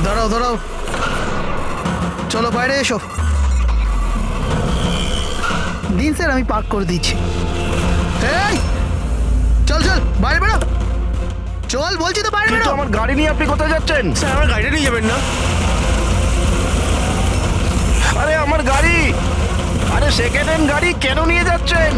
দাঁড়াও দাঁড়াও, চলো বাইরে এসো। দিন স্যার, আমি পার্ক করে দিচ্ছি। এই চল চল, বাইরে বেরো, চল বলছি তো, বাইরে বেরো। কিন্তু আমার গাড়ি নিয়ে আপনি কোথায় যাচ্ছেন? স্যার আমার গাড়িটা নিয়ে যাবেন না? আরে আমার গাড়ি, আরে সেকেন্ড হ্যান্ড গাড়ি কেন নিয়ে যাচ্ছেন?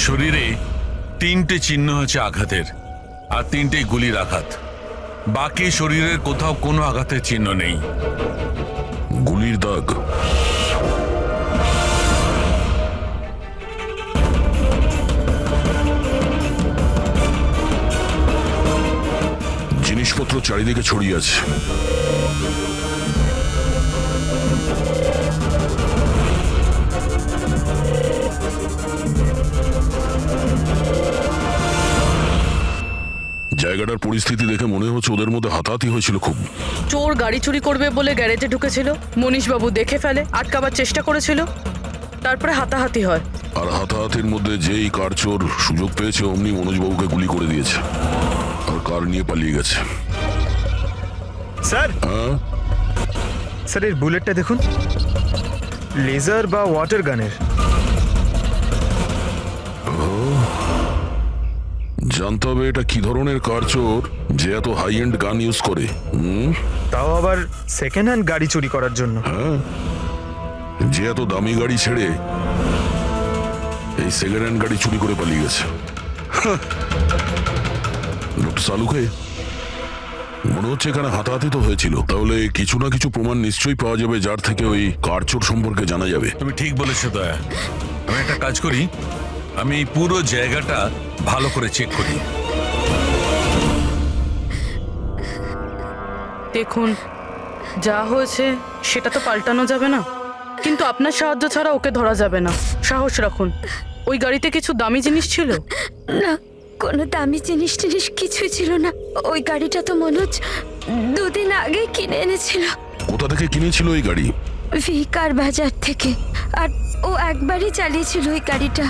শরীরে 3টে চিহ্ন আছে আঘাতের, আর 3টেই গুলির আঘাত। বাকি শরীরের কোথাও কোনো আঘাতের চিহ্ন নেই। গুলির দাগ? জিনিসপত্র চারিদিকে ছড়িয়ে আছে। জায়গাটার পরিস্থিতি দেখে মনে হচ্ছে ওদের মধ্যে হাতাহাতি হয়েছিল খুব। চোর গাড়ি চুরি করবে বলে গ্যারেজে ঢুকেছিল, মনীশবাবু দেখে ফেলে, আটকাবার চেষ্টা করেছিল, তারপরে হাতাহাতি হয়। আর হাতাহাতির মধ্যে যেই কার চোর সুযোগ পেয়েছে অমনি মনোজবাবুকে গুলি করে দিয়েছে আর কার নিয়ে পালিয়ে গেছে। স্যার, হ্যাঁ স্যার এর বুলেটটা দেখুন, লেজার বা ওয়াটার গানের। জানতে হবে এটা কি ধরনের কার চোর যে এত হাই এন্ড গান ইউজ করে। তাও আবার সেকেন্ড হ্যান্ড গাড়ি চুরি করার জন্য। হ্যাঁ, যে এত দামি গাড়ি ছেড়ে এই সেকেন্ড হ্যান্ড গাড়ি চুরি করে পালিয়ে গেছে। ডক্টর সালুকে, মনে হচ্ছে এখানে হাতাহাতি তো হয়েছিল, তাহলে কিছু না কিছু প্রমাণ নিশ্চয়ই পাওয়া যাবে যার থেকে ওই কার চোর সম্পর্কে জানা যাবে। তুমি ঠিক বলেছো দয়া। আমি একটা কাজ করি, আমি এই পুরো জায়গাটা ভালো করে চেক করি। দেখুন, যা হয়েছে সেটা তো পাল্টানো যাবে না, কিন্তু আপনার সাহায্য ছাড়া ওকে ধরা যাবে না। সাহস রাখুন। ওই গাড়িতে কিছু দামি জিনিস ছিল? না, কোনো দামি জিনিস টিনিস কিছুই ছিল না। ওই গাড়িটা তো মনোজ 2 দিন আগে কিনে এনেছিল। কোথা থেকে কিনেছিল ওই গাড়ি? ভিকার বাজার থেকে। আর ও একবারই চালিয়েছিল ওই গাড়িটা।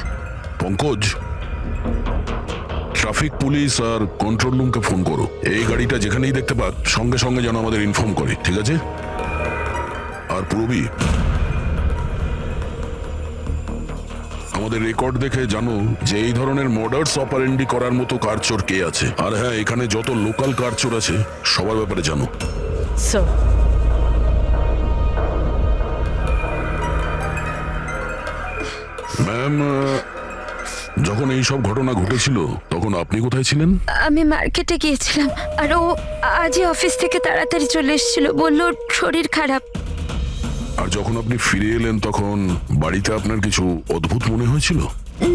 পঙ্কজ, ট্রাফিক পুলিশ আর কন্ট্রোল রুমকে ফোন করো। এই গাড়িটা যেখানেই দেখতে পাক সঙ্গে সঙ্গে যেন আমাদের ইনফর্ম করে, ঠিক আছে? আর পূরবী, আমাদের রেকর্ড দেখে জানো যে এই ধরনের মর্ডার্স অপারেন্ডি করার মতো কারচোর কে আছে। আর হ্যাঁ, এখানে যত লোকাল কারচোর আছে সবার ব্যাপারে জানো। স্যার, ম্যাম, যখন এই সব ঘটনা ঘটেছিল তখন আপনি কোথায় ছিলেন? আমি মার্কেটে গিয়েছিলাম, আর ও আজই অফিস থেকে তাড়াতাড়ি চলে এসেছিল, বলল ওর শরীর খারাপ। আর যখন আপনি ফিরে এলেন তখন বাড়িতে আপনার কিছু অদ্ভুত মনে হয়েছিল?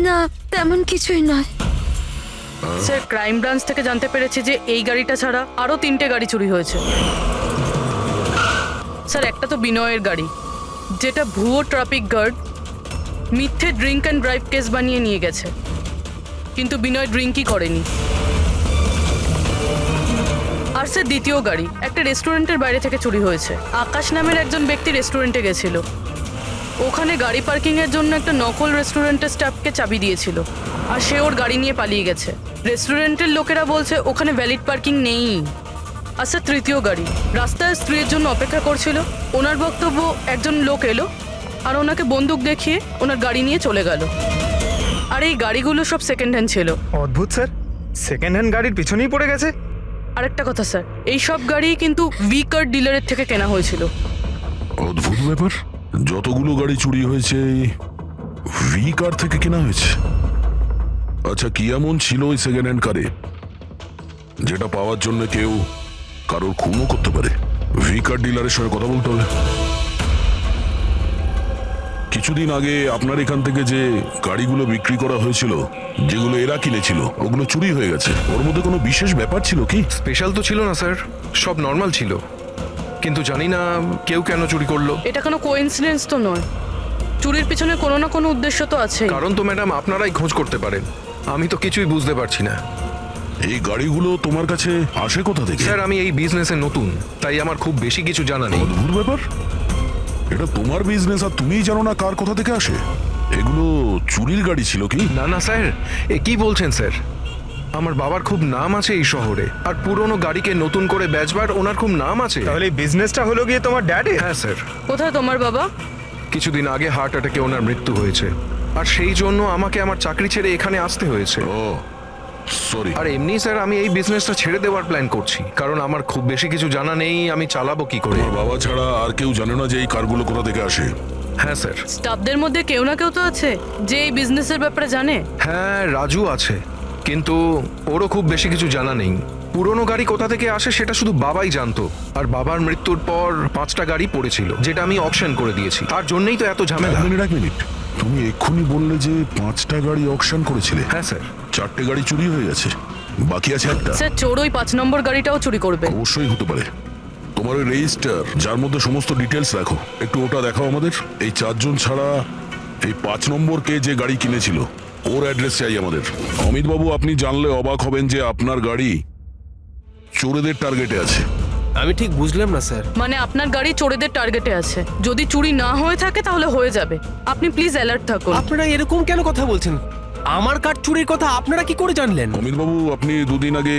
না, তেমন কিছুই নয়। স্যার, ক্রাইম ব্রাঞ্চ থেকে জানতে পেরেছি যে এই গাড়িটা ছাড়া আরও 3টে গাড়ি চুরি হয়েছে। স্যার, একটা তো বিনয়ের গাড়ি, যেটা ভুয়ো ট্রাফিক গার্ড মিথ্যে ড্রিঙ্ক অ্যান্ড ড্রাইভ কেস বানিয়ে নিয়ে গেছে, কিন্তু বিনয় ড্রিঙ্কই করেনি। আর স্যার, দ্বিতীয় গাড়ি একটা রেস্টুরেন্টের বাইরে থেকে চুরি হয়েছে। আকাশ নামের একজন ব্যক্তি রেস্টুরেন্টে গেছিল, ওখানে গাড়ি পার্কিংয়ের জন্য একটা নকল রেস্টুরেন্টের স্টাফকে চাবি দিয়েছিল, আর সে ওর গাড়ি নিয়ে পালিয়ে গেছে। রেস্টুরেন্টের লোকেরা বলছে ওখানে ভ্যালিড পার্কিং নেই। আর স্যার, তৃতীয় গাড়ি রাস্তায় স্ত্রীর জন্য অপেক্ষা করছিল, ওনার বক্তব্য একজন লোক এলো আর ওনাকে বন্দুক দেখিয়ে ওনার গাড়ি নিয়ে চলে গেল। আর এই গাড়িগুলো সব সেকেন্ড হ্যান্ড ছিল। অদ্ভুত স্যার, সেকেন্ড হ্যান্ড গাড়ির পিছনেই পড়ে গেছে। আরেকটা কথা স্যার, এই সব গাড়ি কিন্তু ভি কার ডিলারের থেকে কেনা হয়েছিল। অদ্ভুত ব্যাপার, যতগুলো গাড়ি চুরি হয়েছে ভি কার থেকে কেনা হয়েছে। আচ্ছা, কি এমন ছিল ওই সেকেন্ড হ্যান্ড কারে যেটা পাওয়ার জন্য কেউ কারোর খুনও করতে পারে? ভি কার ডিলারের সঙ্গে কথা বলতে হবে। কিছুদিন আগে আপনার এখান থেকে যে গাড়িগুলো বিক্রি করা হয়েছিল, যেগুলো এরা কিনেছিল, ওগুলো চুরি হয়ে গেছে। ওর মধ্যে কোনো বিশেষ ব্যাপার ছিল কি? স্পেশাল তো ছিল না স্যার, সব নর্মাল ছিল, কিন্তু জানি না কেউ কেন চুরি করলো। এটা কোনো কোইন্সিডেন্স তো নয়, চুরির পিছনে কোনো না কোনো উদ্দেশ্য তো আছে। কারণ তো ম্যাডাম আপনারাই খোঁজ করতে পারেন, আমি তো কিছুই বুঝতে পারছি না। এই গাড়িগুলো তোমার কাছে আসে কোথা থেকে? স্যার আমি এই বিজনেসে নতুন, তাই আমার খুব বেশি কিছু জানা নেই। অদ্ভুত ব্যাপার, এটা তোমার বিজনেস আর তুমিই জানো না কার কোথা থেকে আসে? এগুলো চুরির গাড়ি ছিল কি? না না স্যার, এ কি বলছেন স্যার? আমার বাবার খুব নাম আছে এই শহরে, আর পুরনো গাড়িকে নতুন করে বেচবার ওনার খুব নাম আছে। তাহলে এই বিজনেসটা হলো গিয়ে তোমার ড্যাডি? হ্যাঁ স্যার, কোথায় তোমার বাবা? কিছুদিন আগে হার্ট অ্যাটাকে ওনার মৃত্যু হয়েছে, আর সেই জন্য আমাকে আমার চাকরি ছেড়ে এখানে আসতে হয়েছে। ও সরি। আর এমনি স্যার আমি এই বিজনেসটা ছেড়ে দেওয়ার প্ল্যান করছি, কারণ আমার খুব বেশি কিছু জানা নেই, আমি চালাবো কি করে। তোমার বাবা ছাড়া আর কেউ জানে না যে এই কারগুলো কোথা থেকে আসে? হ্যাঁ স্যার। স্টাফদের মধ্যে কেউ না কেউ তো আছে যে এই বিজনেসের ব্যাপারে জানে। হ্যাঁ রাজু আছে, কিন্তু ওরও খুব বেশি কিছু জানা নেই। পুরনো গাড়ি কোথা থেকে আসে সেটা শুধু বাবাই জানতো, আর বাবার মৃত্যুর পর 5টা গাড়ি পড়েছিল, যেটা আমি অকশন করে দিয়েছি। তার জন্যই তো এত ঝামেলা। এক মিনিট, তুমি এক্ষুনি বললে যে 5টা গাড়ি অকশন করেছিলে। হ্যাঁ স্যার। 4টে গাড়ি চুরি হয়ে গেছে, বাকি আছে একটা। স্যার চোর ওই 5 নম্বর গাড়িটাও চুরি করবে। অবশ্যই হতে পারে। তোমার ওই রেজিস্টার যার মধ্যে সমস্ত ডিটেলস রাখো, একটু ওটা দেখাও আমাদের। এই 4 জন ছাড়া এই 5 নম্বর কে যে গাড়ি কিনেছিল ওর অ্যাড্রেস চাই আমাদের। অমিত বাবু, আপনি জানলে অবাক হবেন যে আপনার গাড়ি চোরেদের টার্গেটে আছে। আমি ঠিক বুঝলাম না স্যার। মানে আপনার গাড়ি চোরেদের টার্গেটে আছে, যদি চুরি না হয়ে থাকে তাহলে হয়ে যাবে। আপনি প্লিজ অ্যালার্ট থাকুন। আপনারা এরকম কেন কথা বলছেন? আমার কার চুরির কথা আপনারা কি করে জানলেন? অমিত বাবু, আপনি দুদিন আগে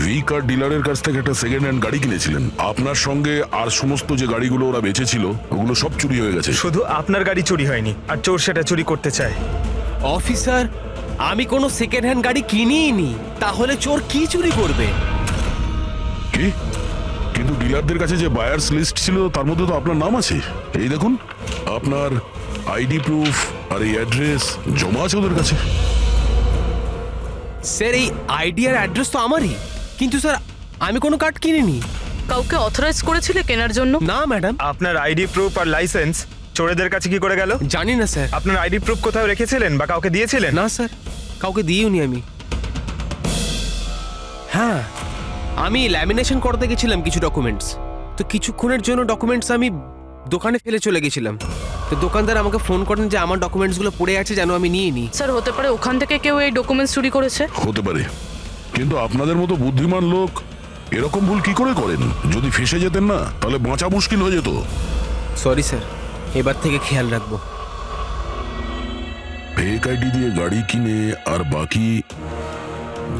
ভি কার ডিলারের কাছ থেকে একটা সেকেন্ড হ্যান্ড গাড়ি কিনেছিলেন। আপনার সঙ্গে আর সমস্ত যে গাড়িগুলো ওরা বেচেছিল ওগুলো সব চুরি হয়ে গেছে। শুধু আপনার গাড়ি চুরি হয়নি, আর চোর সেটা চুরি করতে চায়। অফিসার, আমি কোনো সেকেন্ড হ্যান্ড গাড়ি কিনিই নি, তাহলে চোর কি চুরি করবে? কি? কিন্তু ডিলারদের কাছে যে বায়ার্স লিস্ট ছিল তার মধ্যে তো আপনার নাম আছে। এই দেখুন, আপনার আইডি প্রুফ আর এই অ্যাড্রেস জমা আছে ওদের কাছে। স্যার এই আইডি আর অ্যাড্রেস তো আমারই, কিন্তু স্যার আমি কোনো কার্ড কিনিনি। কাউকে অথরাইজ করেছিলে কেনার জন্য? না ম্যাডাম। আপনার আইডি প্রুফ আর লাইসেন্স চোরেদের কাছে কি করে গেল? জানি না স্যার। আপনার আইডি প্রুফ কোথাও রেখেছিলেন বা কাউকে দিয়েছিলেন? না স্যার, কাউকে দিইনি আমি। হ্যাঁ, আমি ল্যামিনেশন করতে গেছিলাম কিছু ডকুমেন্টস, তো কিছুক্ষণের জন্য ডকুমেন্টস আমি দোকানে ফেলে চলে গেছিলাম। তো দোকানদার আমাকে ফোন করেন যে আমার ডকুমেন্টসগুলো পড়ে আছে, যেন আমি নিয়ে নিই। স্যার হতে পারে ওখান থেকে কেউ এই ডকুমেন্টস চুরি করেছে। হতে পারে, কিন্তু আপনাদের মতো বুদ্ধিমান লোক এরকম ভুল কি করে করেন? যদি ফেঁসে যেতেন না তাহলে বাঁচা মুশকিল হয়ে যেত। সরি স্যার, এবার থেকে খেয়াল রাখবো। ফেক আইডি দিয়ে গাড়ি কিনে আর বাকি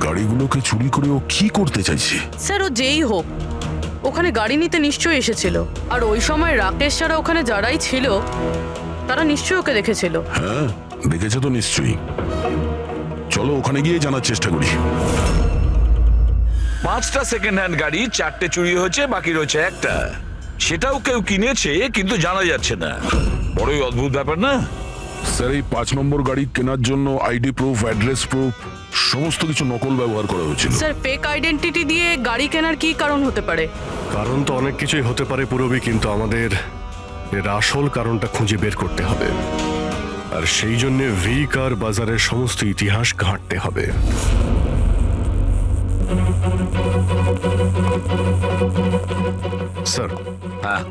গাড়িগুলোকে চুরি করে ও কি করতে চাইছে? স্যার ও যেই হোক, ওখানে গাড়ি নিতে নিশ্চয়ই এসেছিল, আর ওই সময় রাকেশ ছাড়া ওখানে যারাই ছিল তারা নিশ্চয়ই ওকে দেখেছিল। হ্যাঁ, দেখেছে তো নিশ্চয়ই। চলো ওখানে গিয়ে জানার চেষ্টা করি। 5টা সেকেন্ড হ্যান্ড গাড়ি, 4টে চুরি হয়েছে, বাকি রয়েছে একটা। সেটাও কেউ কিনেছে কিন্তু জানা যাচ্ছে না। বড়ই অদ্ভুত ব্যাপার না? স্যার, এই 5 নম্বর গাড়ি কেনার জন্য আইডি প্রুফ, অ্যাড্রেস প্রুফ সমস্ত কিছু নকল ব্যবহার করা হয়েছিল। স্যার ফেক আইডেন্টিটি দিয়ে গাড়ি কেনার কি কারণ হতে পারে? কারণ তো অনেক কিছুই হতে পারে পুরবি, কিন্তু আমাদের এর আসল কারণটা খুঁজে বের করতে হবে, আর সেই জন্য ভি কার বাজারের সমস্ত ইতিহাস ঘাঁটতে হবে। স্যার, হ্যাঁ,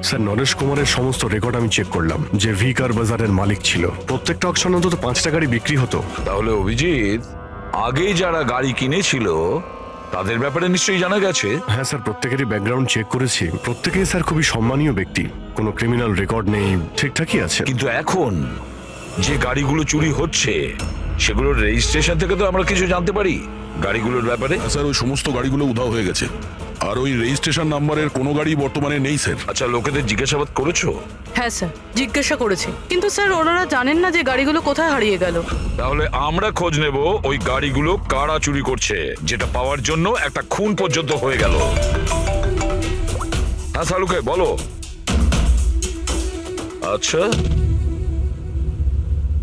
স্যার নরেশ কুমারের সমস্ত রেকর্ড আমি চেক করলাম, যে ভি কার বাজারের মালিক ছিল। প্রত্যেকটা অকশনে অন্তত 5টা গাড়ি বিক্রি হতো। তাহলে অভিজিৎ, আগে যারা গাড়ি কিনেছিল তাদের ব্যাপারে নিশ্চয়ই জানা গেছে। হ্যাঁ স্যার, প্রত্যেকেরই ব্যাকগ্রাউন্ড চেক করেছি। প্রত্যেকেই স্যার খুবই সম্মানীয় ব্যক্তি, কোনো ক্রিমিনাল রেকর্ড নেই, ঠিকঠাকই আছে। কিন্তু এখন যে গাড়িগুলো চুরি হচ্ছে সেগুলোর রেজিস্ট্রেশন থেকে তো আমরা কিছু জানতে পারি গাড়িগুলোর ব্যাপারে। স্যার, ওই সমস্ত গাড়িগুলো উধাও হয়ে গেছে। আর ওই রেজিস্ট্রেশন নাম্বারের কোনো গাড়ি বর্তমানে নেই স্যার। আচ্ছা, লোকেদের জিজ্ঞাসাবাদ করেছো? হ্যাঁ স্যার, জিজ্ঞাসা করেছি, কিন্তু স্যার ওনারা জানেন না যে গাড়িগুলো কোথায় হারিয়ে গেল। তাহলে আমরা খোঁজ নেব ওই গাড়িগুলো কারা চুরি করছে, যেটা পাওয়ার জন্য একটা খুন পর্যন্ত হয়ে গেল। হ্যাঁ সালুকে বলো। আচ্ছা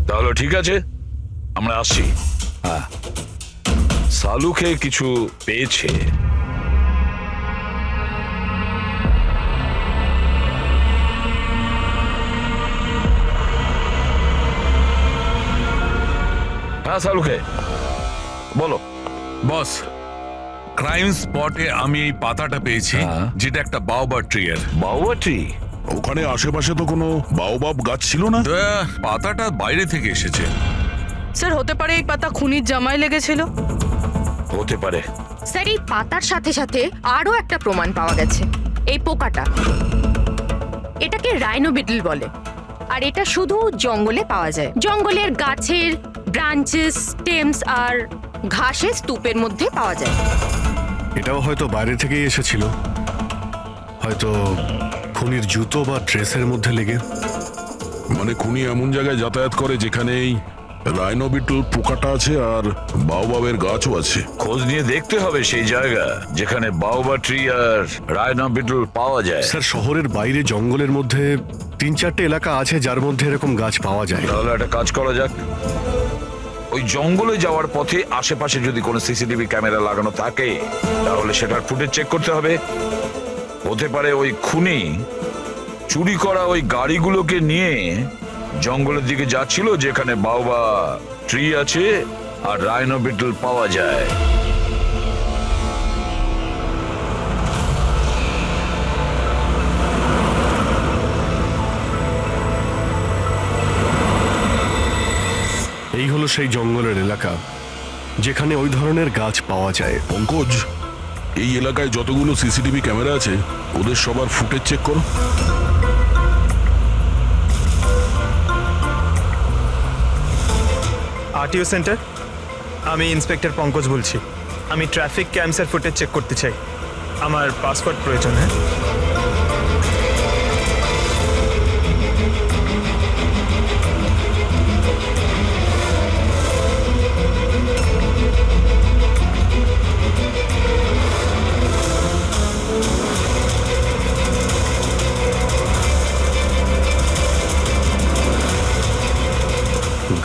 তাহলে ঠিক আছে, আমরা আসছি। হ্যাঁ, সালুকে কিছু পেয়েছে। হ্যাঁ সালুকে বলো। বস, ক্রাইম স্পটে আমি এই পাতাটা পেয়েছি, হ্যাঁ। যেটা একটা বাওবার ট্রি এর। বাউয়া ট্রি? ওখানে আশেপাশে তো কোনো বাওবাব গাছ ছিল না। পাতাটা বাইরে থেকে এসেছে। স্যার হতে পারে এই পাতা খুনির জামায় লেগেছিল। হতে পারে। স্যার এই পাতার সাথে সাথে আরো একটা প্রমাণ পাওয়া গেছে, এই পোকাটা। এটাকে রাইনো বিটল বলে, আর এটা শুধু জঙ্গলে পাওয়া যায়। জঙ্গলের গাছের ব্রাঞ্চেস, স্টেমস আর ঘাসের স্তূপের মধ্যে পাওয়া যায়। এটাও হয়তো বাইরে থেকেই এসেছিল, হয়তো খুনির জুতো বা ড্রেসের মধ্যে লেগে। মানে খুনি এমন জায়গায় যাতায়াত করে যেখানেই রাইনোবিটল পোকাটা আছে আর বাওবাবের গাছও আছে। খোঁজ নিয়ে দেখতে হবে সেই জায়গা যেখানে বাউবা ট্রি আর রাইনো বিটল পাওয়া যায়। স্যার শহরের বাইরে জঙ্গলের মধ্যে 3-4টে এলাকা আছে যার মধ্যে এরকম গাছ পাওয়া যায়। তাহলে একটা কাজ করা যাক, ওই জঙ্গলে যাওয়ার পথে আশেপাশে যদি কোনো সিসিটিভি ক্যামেরা লাগানো থাকে তাহলে সেটার ফুটেজ চেক করতে হবে। হতে পারে ওই খুনি চুরি করা ওই গাড়িগুলোকে নিয়ে জঙ্গলের দিকে যাচ্ছিল যেখানে বাউবা ট্রি আছে আর রাইনো বিটল পাওয়া যায়। এই হলো সেই জঙ্গলের এলাকা যেখানে ওই ধরনের গাছ পাওয়া যায়। পঙ্কজ, এই এলাকায় যতগুলো সিসিটিভি ক্যামেরা আছে ওদের সবার ফুটেজ চেক করো। আরটিও সেন্টার, আমি ইন্সপেক্টর পঙ্কজ বলছি। আমি ট্রাফিক ক্যামসের ফুটেজ চেক করতে চাই। আমার পাসপোর্ট প্রয়োজন। হ্যাঁ,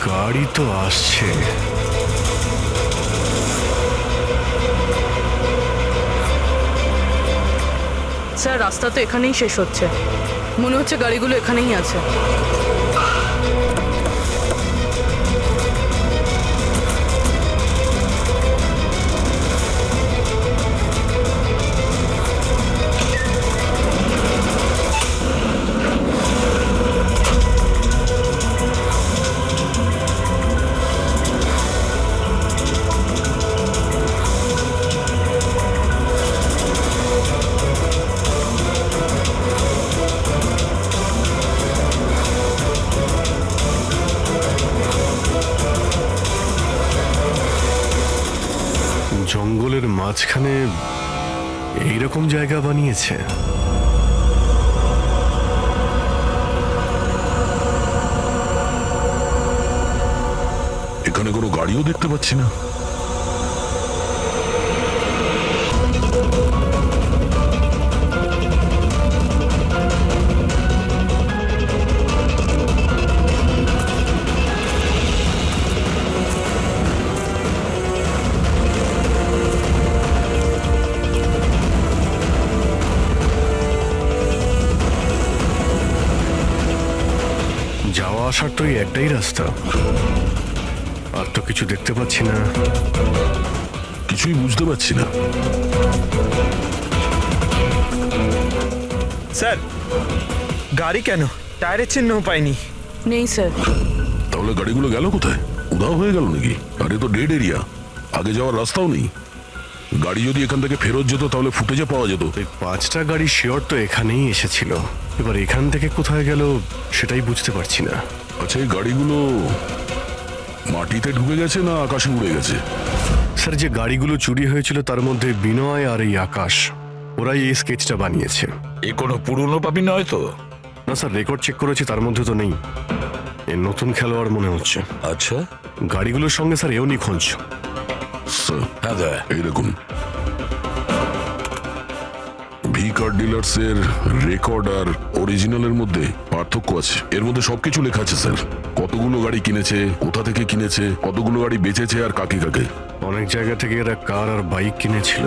গাড়ি তো আসছে। স্যার রাস্তা তো এখানেই শেষ হচ্ছে, মনে হচ্ছে গাড়িগুলো এখানেই আছে। জঙ্গলের মাঝখানে এইরকম জায়গা বানিয়েছে। এখানে কোনো গাড়িও দেখতে পাচ্ছি না। যাওয়া আসার তো এই একটাই রাস্তা, আর তো কিছু দেখতে পাচ্ছি না। কিছুই বুঝতে পারছি না। স্যার গাড়ি কেন? টায়ারের চিহ্নও পাইনি। নেই স্যার। তাহলে গাড়িগুলো গেল কোথায়? উধাও হয়ে গেল নাকি? আর এ তো ডেড এরিয়া, আগে যাওয়ার রাস্তাও নেই। গাড়ি যদি এখান থেকে ফেরত যেত তাহলে ফুটেজে পাওয়া যেত। এই 5টা গাড়ি শিওর তো এখানেই এসেছিল, এবার এখান থেকে কোথায় গেল সেটাই বুঝতে পারছি না। আচ্ছা, এই গাড়িগুলো মাটিতে ঢুকে গেছে না আকাশে উড়ে গেছে? স্যার যে গাড়িগুলো চুরি হয়েছিল তার মধ্যে বিনয় আর এই আকাশ ওরাই এই স্কেচটা বানিয়েছে। এ কোনো পুরনো পাপি নয় তো? না স্যার, রেকর্ড চেক করেছি, তার মধ্যে তো নেই। এ নতুন খেলোয়াড় মনে হচ্ছে। আচ্ছা, গাড়িগুলোর সঙ্গে স্যার এও নিখোঁজ। স্যার হ্যাঁ দা। এই দেখুন, ভি কার ডিলার্স এর রেকর্ড আর অরিজিনালের মধ্যে পার্থক্য আছে। এর মধ্যে সবকিছু লেখা আছে স্যার, কতগুলো গাড়ি কিনেছে, কোথা থেকে কিনেছে, কতগুলো গাড়ি বেচেছে আর কাকে কাকে। অনেক জায়গা থেকে এরা কার আর বাইক কিনেছিল,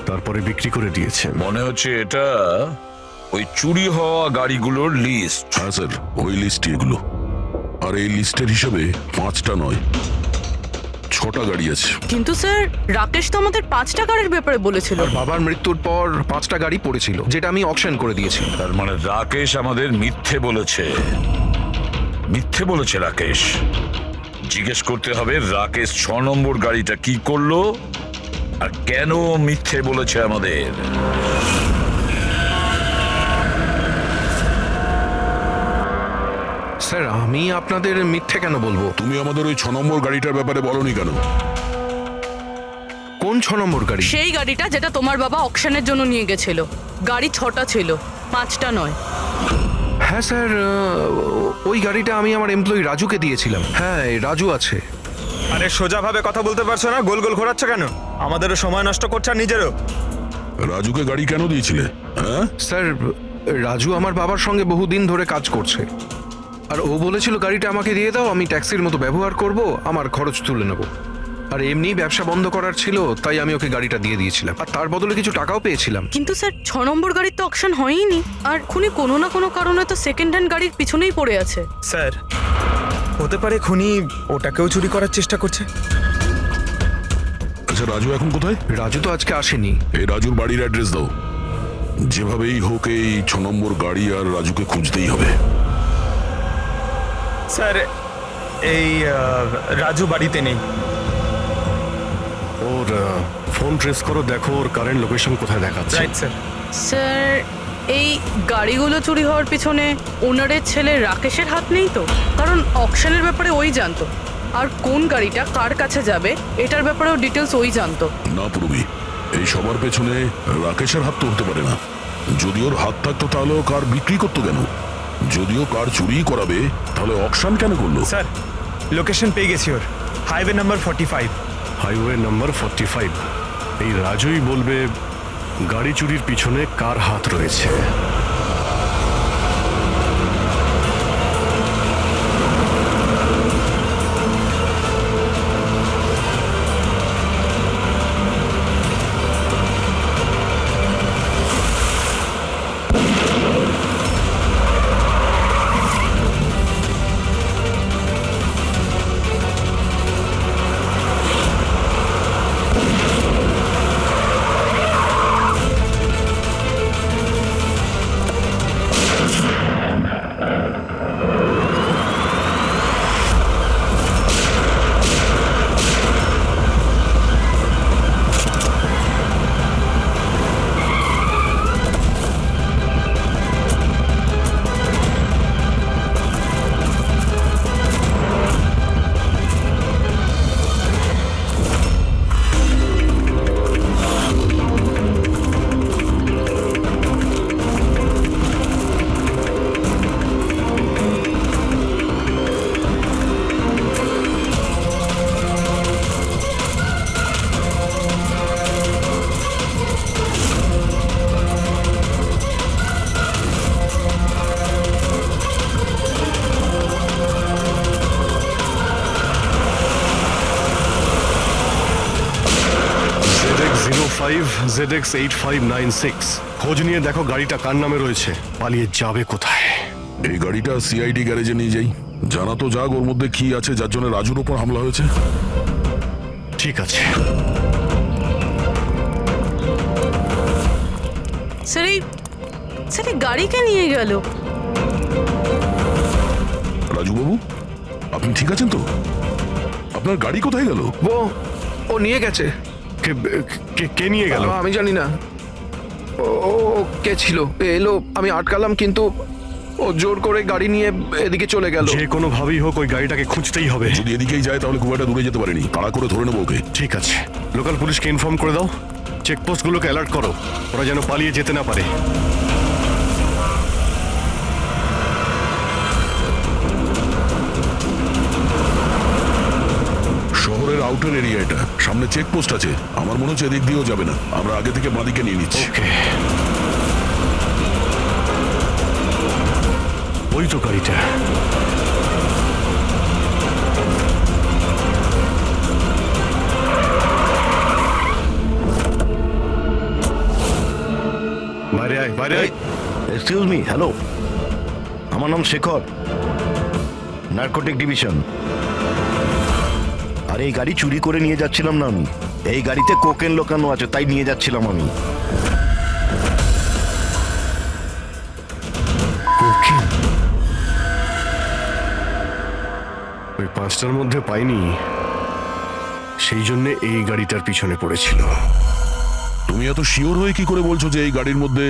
তারপরে বিক্রি করে দিয়েছে। মনে হচ্ছে এটা ওই চুরি হওয়া গাড়িগুলোর লিস্ট। হ্যাঁ স্যার, ওই লিস্টই এগুলো। আর এই লিস্টের হিসাবে 5টা নয় 6টা গাড়ি আছে। কিন্তু স্যার রাকেশ তো আমাদের 5টা গাড়ির ব্যাপারে বলেছিল। আর বাবার মৃত্যুর পর 5টা গাড়ি পড়েছিল, যেটা আমি অকশন করে দিয়েছি। তার মানে রাকেশ আমাদের মিথ্যে বলেছে। মিথ্যে বলেছে রাকেশ। জিজ্ঞেস করতে হবে রাকেশ 6 নম্বর গাড়িটা কি করলো আর কেন মিথ্যে বলেছে আমাদের। স্যার, আমি আপনাদের মিথ্যে কেন বলবো? তুমি আমাদের ওই 6 নম্বর গাড়িটার ব্যাপারে বলনি কেন? কোন 6 নম্বর গাড়ি? সেই গাড়িটা যেটা তোমার বাবা অকশনের জন্য নিয়ে গেছিল। গাড়ি 6টা ছিল, 5টা নয়। হ্যাঁ স্যার, ওই গাড়িটা আমি আমার এমপ্লয়ি রাজুকে দিয়েছিলাম। হ্যাঁ, এই রাজু আছে। আরে সোজাভাবে কথা বলতে পারছো না, গোল গোল ঘোরাচ্ছ কেন? আমাদেরও সময় নষ্ট করছে আর নিজেরও। রাজুকে গাড়ি কেন দিয়েছিলে? হ্যাঁ স্যার, রাজু আমার বাবার সঙ্গে বহুদিন ধরে কাজ করছে, আর ও বলেছিল গাড়িটা আমাকে দিয়ে দাও, আমি ট্যাক্সির মতো ব্যবহার করব, আমার খরচ তুলে নেব। আর এমনি ব্যবসা বন্ধ করার ছিল, তাই আমি ওকে গাড়িটা দিয়ে দিয়েছিলাম, আর তার বদলে কিছু টাকাও পেয়েছিলাম। কিন্তু স্যার 6 নম্বর গাড়ির তো অকশন হয়নি, আর খুনি কোনো না কোনো কারণে তো সেকেন্ড হ্যান্ড গাড়ির পিছনেই পড়ে আছে। স্যার, হতে পারে খুনি ওটাকেও চুরি করার চেষ্টা করছে। আচ্ছা, রাজু এখন কোথায়? রাজু তো আজকে আসেনি। এই রাজুর বাড়ির অ্যাড্রেস দাও। যেভাবেই হোক এই 6 নম্বর গাড়ি আর রাজুকে খুঁজতেই হবে। স্যার, এই রাজু বাড়িতে নেই। ওর ফোন ট্রেস করো, দেখো ওর কারেন্ট লোকেশন কোথায় দেখাচ্ছে। Right sir. স্যার এই গাড়িগুলো চুরি হওয়ার পিছনে ওনারের ছেলে রাকেশের হাত নেই তো? কারণ অকশনের ব্যাপারে ওই জানতো, আর কোন গাড়িটা কার কাছে যাবে এটার ব্যাপারেও ডিটেলস ওই জানতো। না পুরবি, এই সবার পেছনে রাকেশের হাত তো হতে পারে না। যদি ওর হাত থাকতো তাহলে ও কার বিক্রি করতো কেন? যদিও কার চুরি করাবে তাহলে অকশন কেন করলো? স্যার, লোকেশন পেয়ে গেছি ওর। Highway number 45। Highway number 45। এই রাজুই বলবে গাড়ি চুরির পিছনে কার হাত রয়েছে। ZX8596 খোঁজ নিয়ে দেখো গাড়িটা কার নামে রয়েছে, পালিয়ে যাবে কোথায়। এই গাড়িটা সিআইডি গ্যারেজে নিয়ে যাই, জানা তো যাক ওর মধ্যে কি আছে যার জন্য রাজুর উপর হামলা হয়েছে। ঠিক আছে। স্যার এই গাড়িকে নিয়ে গেল। রাজু বাবু, আপনি ঠিক আছেন তো? আপনার গাড়ি কোথায় গেল? ও নিয়ে গেছে। কে নিয়ে গেল? আমি জানি না। ও কে ছিল, এলো, আমি আটকালাম, কিন্তু ও জোর করে গাড়ি নিয়ে এদিকে চলে গেল। যে কোনো ভাবেই হোক ওই গাড়িটাকে খুঁজতেই হবে। যদি এদিকেই যায় তাহলে খুব একটা দূরে যেতে পারেনি, তাড়া করে ধরে নেবো ওকে। ঠিক আছে, লোকাল পুলিশকে ইনফর্ম করে দাও। চেকপোস্টগুলোকে অ্যালার্ট করো, ওরা যেন পালিয়ে যেতে না পারে। শহরের আউটার এরিয়া এটা, সামনে চেকপোস্ট আছে। আমার মনে হচ্ছে এদিক দিয়েও যাবে না, আমরা আগে থেকে বাঁদিকে নিয়ে নিচ্ছি। ওকে, ওই তো গাড়িটা। বাইরে আয়, বাইরে আয়। এক্সকিউজ মি, হ্যালো, আমার নাম শেখর, নার্কোটিক ডিভিশন। আর এই গাড়ি চুরি করে নিয়ে যাচ্ছিলাম না আমি, এই গাড়িতে কোকেন লোকানো আছে, তাই নিয়ে যাচ্ছিলাম আমি। কোকেন? ওই 5টার মধ্যে পাইনি, সেই জন্য এই গাড়িটার পিছনে পড়েছিল। তুমি এত শিওর হয়ে কি করে বলছো যে এই গাড়ির মধ্যে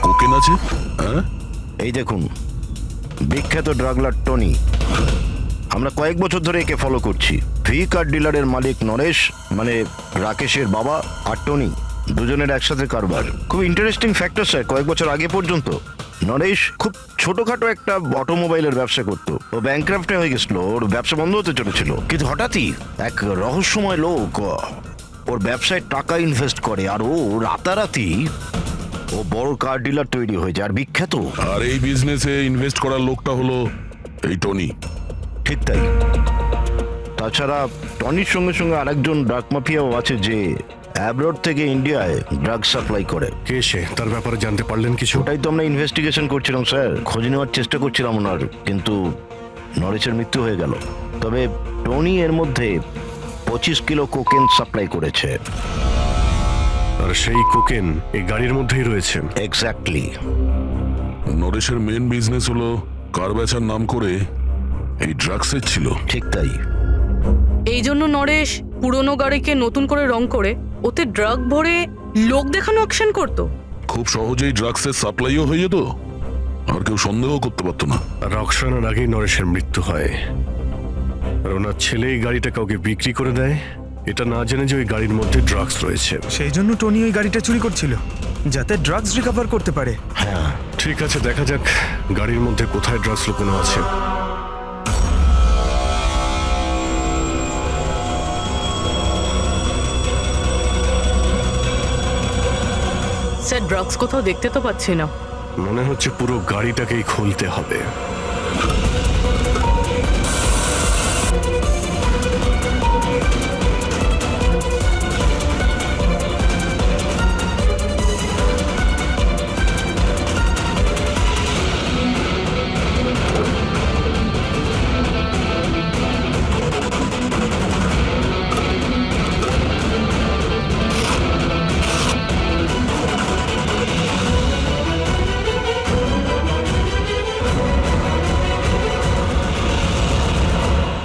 কোকেন আছে? হ্যাঁ, এই দেখুন, বিখ্যাত ড্রাগলার টনি, আমরা কয়েক বছর ধরে একে ফলো করছি। ভি কার ডিলারের মালিক নরেশ, মানে রাকেশের বাবা, আর টনি দুজনের একসাথে কারবার। খুব ইন্টারেস্টিং ফ্যাক্টর স্যার, কয়েক বছর আগে পর্যন্ত নরেশ খুব ছোটখাটো একটা অটোমোবাইলের ব্যবসা করতো। ও ব্যাংক্রাফ্টে হয়ে গেছিল, ওর ব্যবসা বন্ধ হতে চলেছিল, কিন্তু হঠাৎই এক রহস্যময় লোক ওর ব্যবসায় টাকা ইনভেস্ট করে, আর ও রাতারাতি ও বড় কার ডিলার তৈরি হয়ে যায়, আর বিখ্যাত। আর এই বিজনেসে ইনভেস্ট করার লোকটা হলো এই টনি। ঠিক তাই। তাছাড়া টনির সঙ্গে সঙ্গে আরেকজন ড্রাগ মাফিয়াও আছে যে অ্যাব্রড থেকে ইন্ডিয়ায় ড্রাগ সাপ্লাই করে। কে সে? তার ব্যাপারে জানতে পারলেন কিছু? ওটাই তো আমরা ইনভেস্টিগেশন করছিলাম স্যার, খোঁজ নেওয়ার চেষ্টা করছিলাম ওনার, কিন্তু নরেশের মৃত্যু হয়ে গেল। তবে টনি এর মধ্যে 25 কিলো কোকেন সাপ্লাই করেছে। আর সেই কোকেন এই গাড়ির মধ্যেই রয়েছে। এক্স্যাক্টলি। নরেশের মেন বিজনেস হলো কার বেচার নাম করে এই ড্রাগসের ছিল। ঠিক তাই। এই জন্য নরেশ পুরনো গাড়িকে নতুন করে রং করে ওতে ড্রাগ ভরে লোক দেখানো অ্যাকশন করতো। খুব সহজেই ড্রাগসের সাপ্লাইও হয়ে যেত, আর কেউ সন্দেহ করতে পারতো না। রক্সানার আগেই নরেশের মৃত্যু হয়, আর ওনার ছেলে এই গাড়িটা কাউকে বিক্রি করে দেয়, এটা না জেনে যে ওই গাড়ির মধ্যে ড্রাগস রয়েছে। সেই জন্য টনি ওই গাড়িটা চুরি করছিল, যাতে ড্রাগস রিকভার করতে পারে। হ্যাঁ, ঠিক আছে, দেখা যাক গাড়ির মধ্যে কোথায় ড্রাগস লুকোনো আছে। স্যার, ড্রাগস কোথাও দেখতে তো পাচ্ছি না। মনে হচ্ছে পুরো গাড়িটাকেই খুলতে হবে।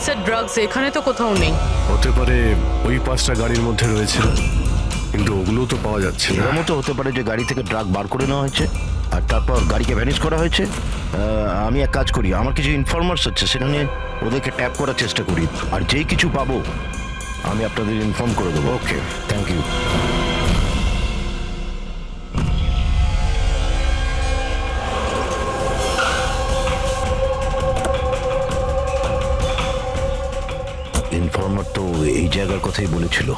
স্যার, ড্রাগস এখানে তো কোথাও নেই। হতে পারে ওই 5টা গাড়ির মধ্যে রয়েছে, কিন্তু ওগুলো তো পাওয়া যাচ্ছে না। এরকমও তো হতে পারে যে গাড়ি থেকে ড্রাগ বার করে নেওয়া হয়েছে আর তারপর গাড়িকে ভ্যানিশ করা হয়েছে। আমি এক কাজ করি, আমার কিছু ইনফরমার্স আছে, সেটা নিয়ে ওদেরকে ট্যাপ করার চেষ্টা করি, আর যেই কিছু পাবো আমি আপনাদের ইনফর্ম করে দেবো। ওকে, থ্যাংক ইউ। ইনফর্মার তো এই জায়গার কথাই বলেছিল।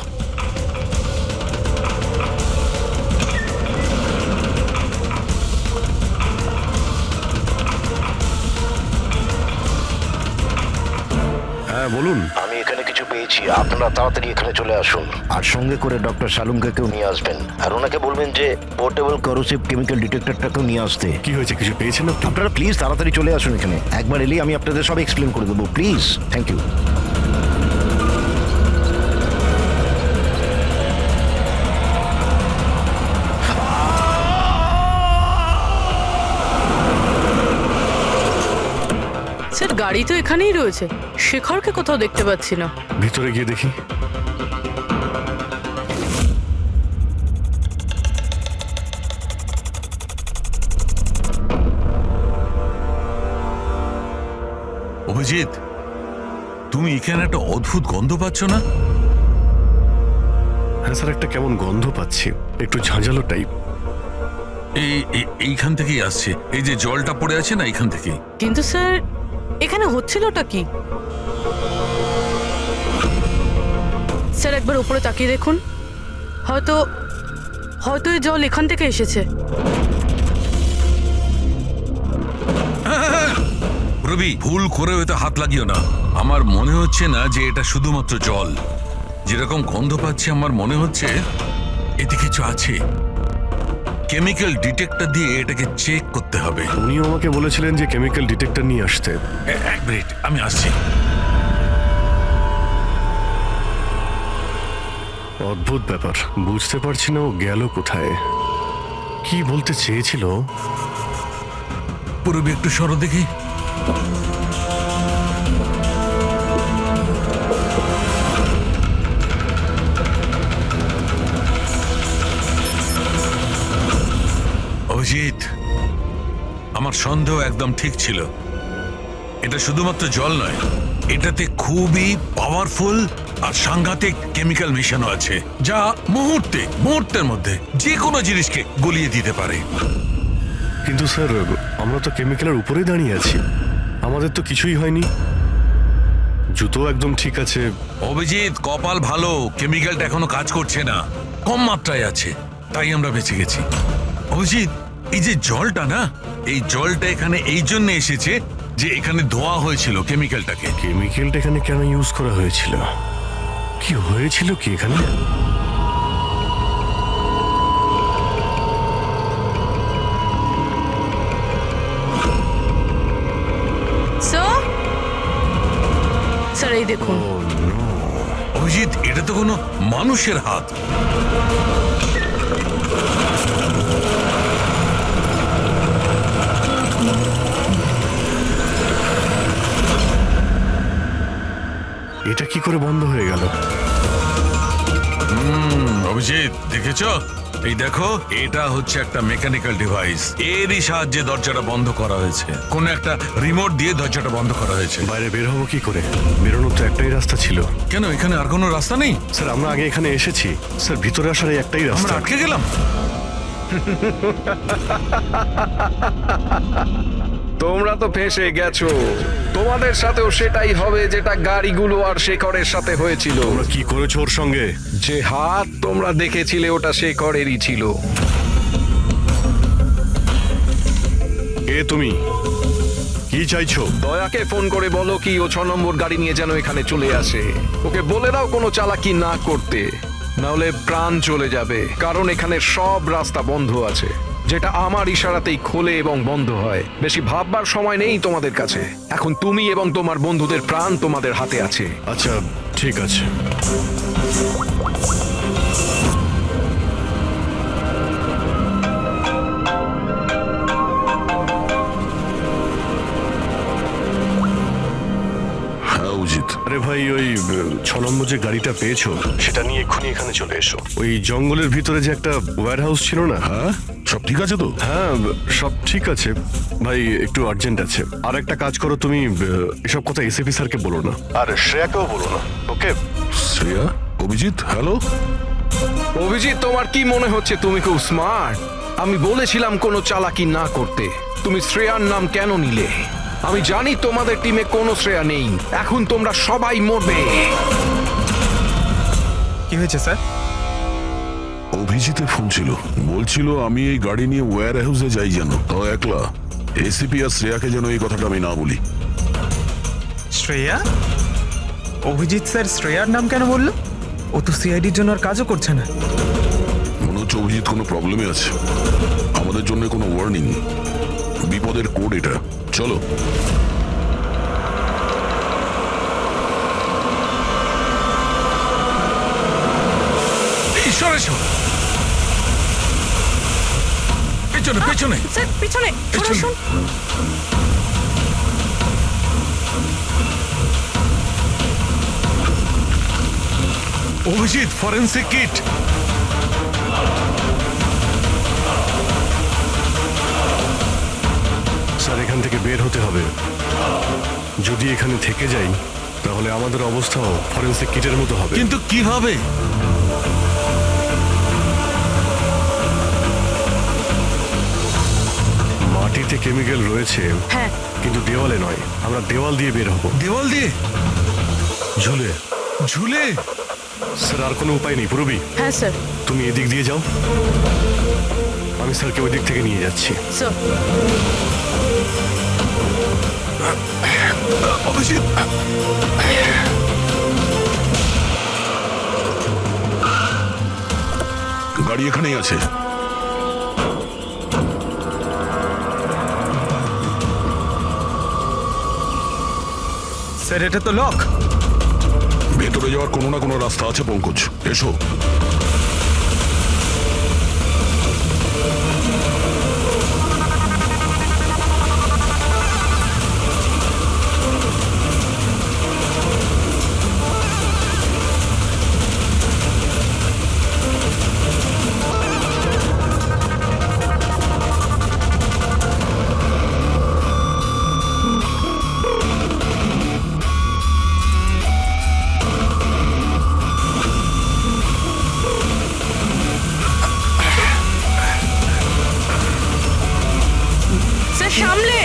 হ্যাঁ, বলুন। আমি এখানে কিছু পেয়েছি, আপনারা তাড়াতাড়ি এখানে চলে আসুন, আর সঙ্গে করে ডক্টর শালুমকে কেউ নিয়ে আসবেন, আর ওনাকে বলবেন যে পোর্টেবল করোসিভ কেমিক্যাল ডিটেক্টরটাকেও নিয়ে আসতে। কি হয়েছে, কিছু পেয়েছেন আপনি? আপনারা প্লিজ তাড়াতাড়ি চলে আসুন এখানে, একবার এলেই আমি আপনাদের সব এক্সপ্লেন করে দেবো, প্লিজ। Thank you. স্যার, গাড়ি তো এখানেই রয়েছে, শেখরকে কোথাও দেখতে পাচ্ছি না। ভিতরে গিয়ে দেখি। অভিজিৎ, তুমি এখানে একটা অদ্ভুত গন্ধ পাচ্ছ না? হ্যাঁ স্যার, একটা কেমন গন্ধ পাচ্ছি, একটু ঝাঁঝালো টাইপ। এইখান থেকেই আসছে, এই যে জলটা পড়ে আছে না, এইখান থেকেই। কিন্তু স্যার এখানে হচ্ছিলটা কি? স্যার একবার উপরে তাকিয়ে দেখুন, হয়তো হয়তো এই জল এখান থেকে এসেছে। রবি, ভুল করে হয়তো হাত লাগিও না। আমার মনে হচ্ছে না যে এটা শুধুমাত্র জল। যেরকম গন্ধ পাচ্ছি আমার মনে হচ্ছে এতে কিছু আছে। কেমিক্যাল ডিটেক্টর দিয়ে এটাকে চেক করতে হবে। উনিও আমাকে বলেছিলেন যে কেমিক্যাল ডিটেক্টর নিয়ে আসতে। এক মিনিট, আমি আসছি। অদ্ভুত ব্যাপার, বুঝতে পারছি না ও গেল কোথায়, কি বলতে চেয়েছিল। পুরবি একটু সরো দেখি। অজিত, আমার সন্দেহ একদম ঠিক ছিল। এটা শুধুমাত্র জল নয়, এটাতে খুবই পাওয়ারফুল আর সাংঘাতিক কেমিক্যাল মেশানো আছে, যা মুহূর্তের মধ্যে যে কোনো জিনিসকে গলিয়ে দিতে পারে। কিন্তু স্যার, আমরা তো কেমিক্যালের উপরে দাঁড়িয়ে আছি, আমাদের তো কিছুই হয়নি, জুতো একদম ঠিক আছে। অভিজিৎ, কপাল ভালো, কেমিক্যালটা এখনো কাজ করছে না, কম মাত্রায় আছে, তাই আমরা বেঁচে গেছি। অভিজিৎ, এই যে জলটা না, এই জলটা এখানে এই জন্য এসেছে যে এখানে ধোয়া হয়েছিল কেমিক্যালটাকে। কেমিক্যালটা এখানে কেন ইউজ করা হয়েছিল, কি হয়েছিল কি এখানে? স্যার এই দেখুন। অভিজিৎ, এটা তো কোনো মানুষের হাত। এটা কি করে বন্ধ হয়ে গেল? অভিজিৎ, দেখেছ? এই দেখো, এটা হচ্ছে একটা মেকানিক্যাল ডিভাইস, এরই সাহায্যে দরজাটা বন্ধ করা হয়েছে। কোন একটা রিমোট দিয়ে দরজাটা বন্ধ করা হয়েছে। বাইরে বের হবো কি করে? বেরোনোর তো একটাই রাস্তা ছিল। কেন, এখানে আর কোনো রাস্তা নেই? স্যার, আমরা আগে এখানে এসেছি স্যার, ভিতরে আসার এই একটাই আমরা রাস্তা। আটকে গেলাম। তোমরা তো ফেঁসে গেছো, তোমাদের সাথেও সেটাই হবে যেটা গাড়িগুলো আর শেখরের সাথে হয়েছিল। তোমরা কি করেছো ওর সঙ্গে? যে হাত তোমরা দেখেছিলে ওটা শেখরেরই ছিল। কে তুমি, কি চাইছো? দয়াকে ফোন করে বলো কি ও 6 নম্বর গাড়ি নিয়ে যেন এখানে চলে আসে। ওকে বলে দাও কোনো চালাকি না করতে, নাহলে প্রাণ চলে যাবে। কারণ এখানে সব রাস্তা বন্ধ আছে, যেটা আমার ইশারাতেই খোলে এবং বন্ধ হয়। বেশি ভাববার সময় নেই তোমাদের কাছে। এখন তুমি এবং তোমার বন্ধুদের প্রাণ তোমাদের হাতে আছে। আচ্ছা ঠিক আছে। হ্যাঁ অজিত, আরে ভাই, ওই 6 নম্বর যে গাড়িটা পেয়েছো সেটা নিয়ে এক্ষুনি এখানে চলে এসো। ওই জঙ্গলের ভিতরে যে একটা ওয়্যার হাউস ছিল না? হ্যাঁ সব ঠিক আছে তো? হ্যাঁ সব ঠিক আছে ভাই, একটু আর্জেন্ট আছে। আর একটা কাজ করো, তুমি এসব কথা এসিপি স্যারকে বলো না, আর শ্রেয়াকেও বলো না, ওকে? শ্রেয়া? অভিজিৎ, হ্যালো। অভিজিৎ, তোমার কি মনে হচ্ছে তুমি খুব স্মার্ট? আমি বলেছিলাম কোনো চালাকি না করতে। তুমি শ্রেয়ার নাম কেন নিলে? আমি জানি তোমাদের টিমে কোনো শ্রেয়া নেই। এখন তোমরা সবাই মরবে। কি হয়েছে স্যার? অভিজিতের ফোন ছিল, বলছিল আমি এই গাড়ি নিয়ে ওয়্যার হাউসে যাই যেন, তাও একলা। এসিপি আর শ্রেয়াকে যেন এই কথাটা আমি না বলি। শ্রেয়া? অভিজিৎ স্যার শ্রেয়ার নাম কেন বললো? ও তো সিআইডির জন্য আর কাজও করছে না। মনে হচ্ছে অভিজিৎ কোনো প্রবলেমে আছে। আমাদের জন্য কোনো ওয়ার্নিং, বিপদের কোড এটা। চলো। ঈশ্বর, এসো। পেছনে পেছনে। স্যার পিছনে পেছনে। শুনুন। Abhijit, forensic kit. স্যার, এখান থেকে বের হতে হবে। যদি এখানে থেকে যাই তাহলে আমাদের অবস্থাও ফরেন্সিক কিটের মতো হবে। কিন্তু কিভাবে? গাড়িতে কেমিক্যাল রয়েছে, হ্যাঁ কিন্তু দেওয়ালে নয়। আমরা দেওয়াল দিয়ে বের হব। দেওয়াল দিয়ে ঝুলে। ঝুলে? স্যার আর কোনো উপায় নেই পুরবি, হ্যাঁ স্যার। তুমি এদিক দিয়ে যাও, আমি স্যারকে ওই দিক থেকে নিয়ে যাচ্ছি। স্যার অভিজিৎ, গাড়ি এখানেই আছে। স্যার এটা তো লক। ভেতরে যাওয়ার কোনো না কোনো রাস্তা আছে পঙ্কজ, এসো। স্যার সামলে।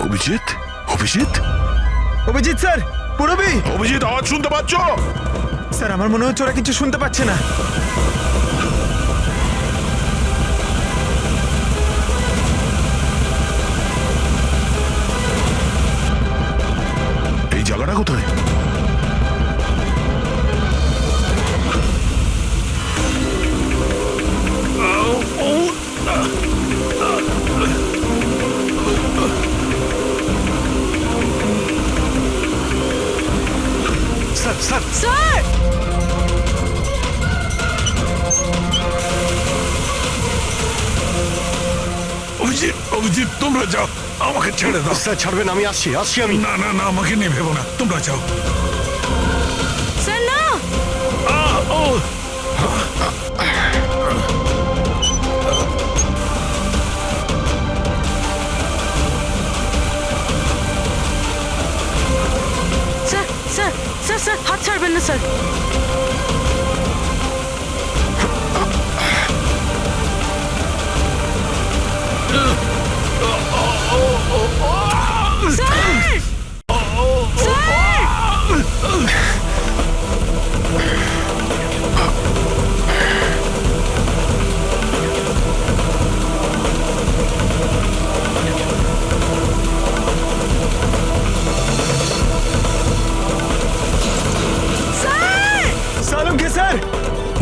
অভিজিৎ, অভিজিৎ, অভিজিৎ স্যার, পুরবি। অভিজিৎ, আওয়াজ শুনতে পাচ্ছ? স্যার আমার মনে হচ্ছে ওরা কিছু শুনতে পাচ্ছে না। এই জায়গাটা কোথায়? Sir sir sir Abhijit, Abhijit তোমরা যাও, আমাকে ছেড়ে দাও। স্যার ছাড়বেন, আমি আসছি আসছি আমি। না না না, আমাকে নিয়ে ভেবো না, তোমরা যাও। স্যার না। ও স্যার স্যার স্যার স্যার হাত ছাড়বেন না স্যার। স্যার সালাম কে স্যার?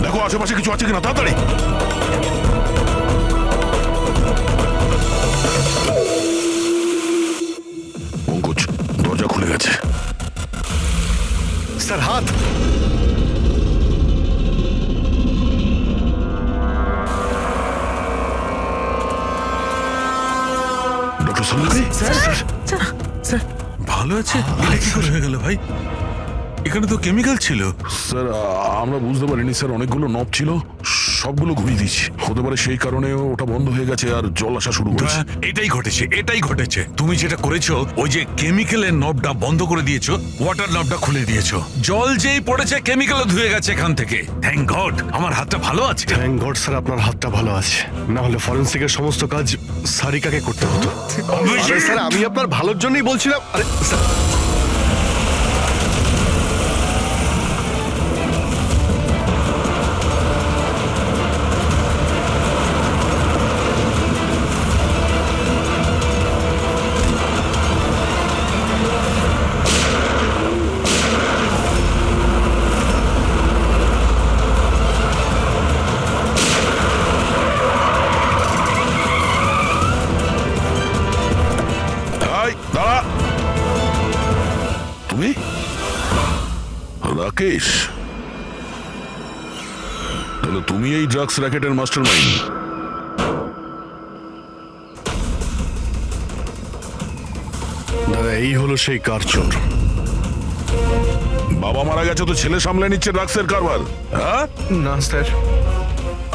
দেখো আশেপাশে কিছু আছে কিনা, তাড়াতাড়ি। পঙ্কজ, দরজা খুলে গেছে। স্যার হাত। ডক্টর সালুকে, ভালো আছে? এটা কি করে হয়ে গেল ভাই? এখানে তো কেমিক্যাল ছিল। স্যার আমরা বুঝতে পারিনি স্যার, অনেকগুলো নব ছিল, সবগুলো ঘুরিয়ে দিচ্ছি। হতে পারে সেই কারণে ওটা বন্ধ হয়ে গেছে আর জল আসা শুরু করেছে। এটাই ঘটেছে। তুমি যেটা করেছো, ওই যে কেমিক্যালের নবটা বন্ধ করে দিয়েছো, ওয়াটার নবটা খুলে দিয়েছো, জল যেই পড়েছে কেমিক্যালও ধুয়ে গেছে এখান থেকে। থ্যাংক গড আমার হাতটা ভালো আছে। থ্যাংক গড স্যার আপনার হাতটা ভালো আছে, না হলে ফরেন্সিকের সমস্ত কাজ সারিকাকে করতে হতো। আরে স্যার আমি আপনার ভালোর জন্যই বলছিলাম। আরে স্যার এই, দাঁড়া। তুমি রাকেশ, তাহলে তুমি এই ড্রাগস র্যাকেটের মাস্টার মাইন্ড। দাদা এই হলো সেই কার চোর। বাবা মারা গেছে তো ছেলে সামলে নিচ্ছে ড্রাগসের কারবার, হ্যাঁ? না স্যার,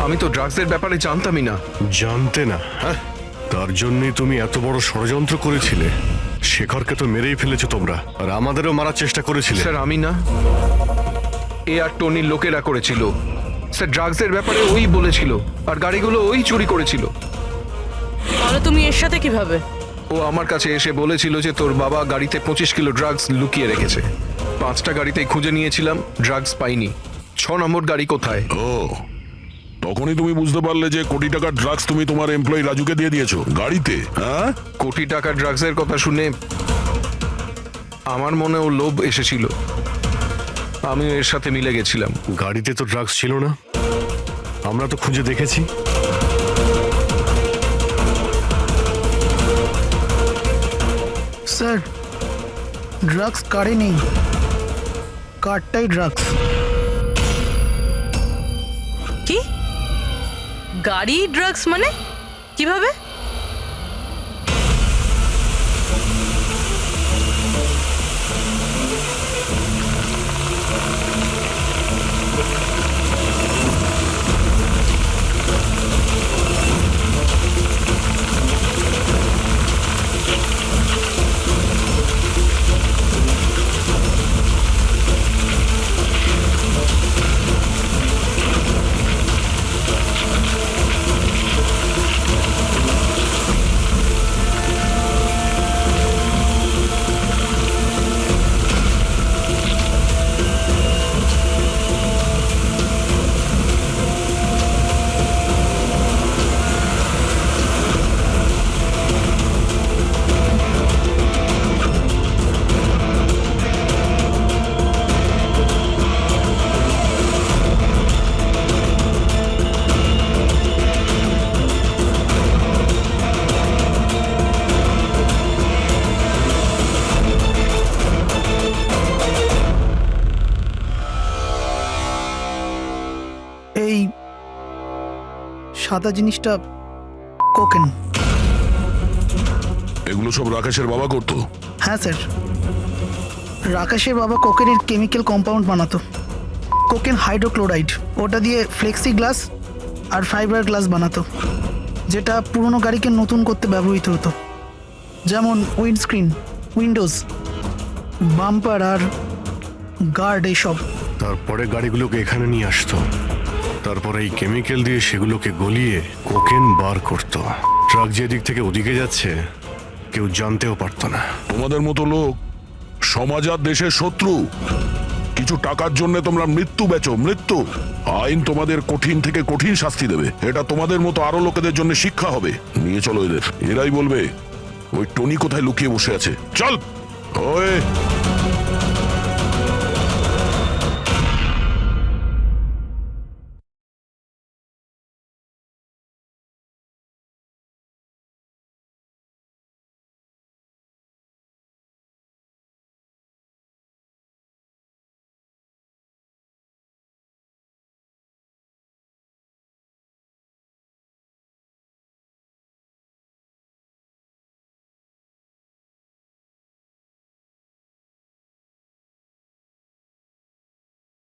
আমি তো ড্রাগসের ব্যাপারে জানতামই না। জানতে না? হ্যাঁ, তার জন্যই তুমি এত বড় ষড়যন্ত্র করেছিলে। শেখরকে তো মেরেই ফেলেছো তোমরা, আর আমাদেরও মারার চেষ্টা করেছিলে। স্যার আমি না, এ আর টনির লোকেরা করেছিল। স্যার ড্রাগসের ব্যাপারে ওই বলেছিল, আর গাড়িগুলো ওই চুরি করেছিল। তাহলে তুমি এর সাথে কিভাবে? ও আমার কাছে এসে বলেছিল যে তোর বাবা গাড়িতে 25 কিলো ড্রাগস লুকিয়ে রেখেছে। 5টা গাড়িতেই খুঁজে নিয়েছিলাম, ড্রাগস পাইনি। 6 নম্বর গাড়ি কোথায়? ও, তখনই তুমি বুঝতে পারলে যে কোটি টাকার ড্রাগস তুমি তোমার এমপ্লয়ি রাজুকে দিয়ে দিয়েছো গাড়িতে, হ্যাঁ? কোটি টাকার ড্রাগসের কথা শুনে আমার মনেও লোভ এসেছিল, আমিও এর সাথে মিলে গেছিলাম। গাড়িতে তো ড্রাগস ছিল না, আমরা তো খুঁজে দেখেছি। স্যার ড্রাগস কারে নেই, কারটাই ড্রাগস। কি গাড়ি ড্রাগস মানে কিভাবে? এই সাদা জিনিসটা কোকেন। এগুলো সব রাকেশের বাবা করতো? হ্যাঁ স্যার, রাকেশের বাবা কোকেনের কেমিক্যাল কম্পাউন্ড বানাতো। কোকেন হাইড্রোক্লোরাইড, ওটা দিয়ে ফ্লেক্সি গ্লাস আর ফাইবার গ্লাস বানাতো, যেটা পুরনো গাড়িকে নতুন করতে ব্যবহৃত হতো। যেমন উইন্ডস্ক্রিন, উইন্ডোজ, বাম্পার আর গার্ড এইসব। তারপরে গাড়িগুলোকে এখানে নিয়ে আসতো, তারপরে এই কেমিক্যাল দিয়ে সেগুলোকে গলিয়ে কোকেন বার করতো। ট্রাক যেদিক থেকে ওদিকে যাচ্ছে কেউ জানতেও পারতো না। তোমাদের মতো লোক সমাজ আর দেশের শত্রু। কিছু টাকার জন্য তোমরা মৃত্যু বেচো, মৃত্যু। আইন তোমাদের কঠিন থেকে কঠিন শাস্তি দেবে। এটা তোমাদের মতো আরো লোকেদের জন্য শিক্ষা হবে। নিয়ে চলো এদের, এরাই বলবে ওই টনি কোথায় লুকিয়ে বসে আছে। চল ওই